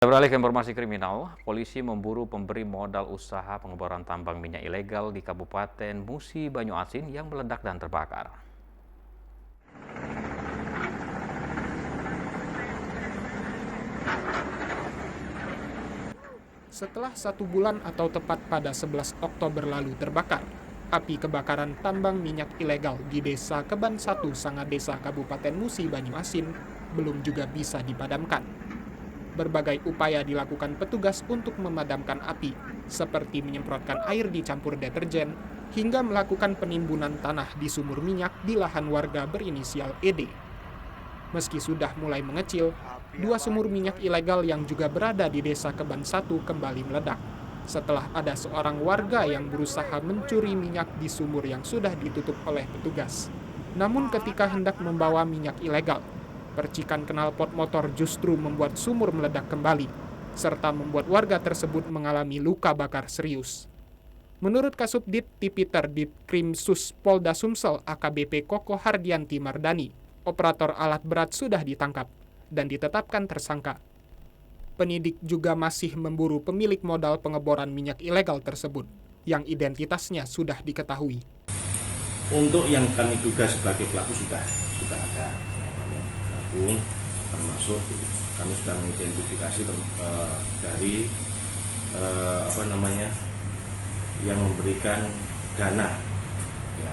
Beralih ke informasi kriminal, polisi memburu pemberi modal usaha pengeboran tambang minyak ilegal di Kabupaten Musi Banyuasin yang meledak dan terbakar. Setelah 1 bulan atau tepat pada 11 Oktober lalu terbakar, api kebakaran tambang minyak ilegal di Desa Keban 1 Sangadesa Kabupaten Musi Banyuasin belum juga bisa dipadamkan. Berbagai upaya dilakukan petugas untuk memadamkan api, seperti menyemprotkan air dicampur deterjen, hingga melakukan penimbunan tanah di sumur minyak di lahan warga berinisial ED. Meski sudah mulai mengecil, 2 sumur minyak ilegal yang juga berada di Desa Keban 1 kembali meledak setelah ada seorang warga yang berusaha mencuri minyak di sumur yang sudah ditutup oleh petugas. Namun ketika hendak membawa minyak ilegal, percikan knalpot motor justru membuat sumur meledak kembali, serta membuat warga tersebut mengalami luka bakar serius. Menurut Kasubdit Tipiter Ditkrimsus Polda Sumsel AKBP Koko Hardianti Mardani, operator alat berat sudah ditangkap dan ditetapkan tersangka. Penyidik juga masih memburu pemilik modal pengeboran minyak ilegal tersebut, yang identitasnya sudah diketahui. Untuk yang kami duga sebagai pelaku sudah ada pelaku, termasuk kami sudah mengidentifikasi dari yang memberikan dana, ya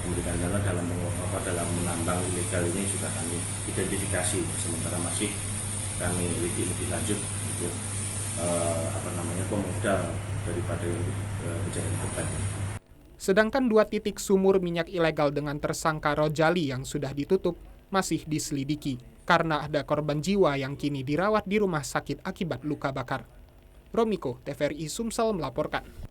memberikan dana dalam menambang ilegal ini sudah kami identifikasi, sementara masih kami lebih lanjut untuk pemodal daripada kejadian korban. Sedangkan 2 titik sumur minyak ilegal dengan tersangka Rojali yang sudah ditutup masih diselidiki karena ada korban jiwa yang kini dirawat di rumah sakit akibat luka bakar. Romiko, TVRI Sumsel melaporkan.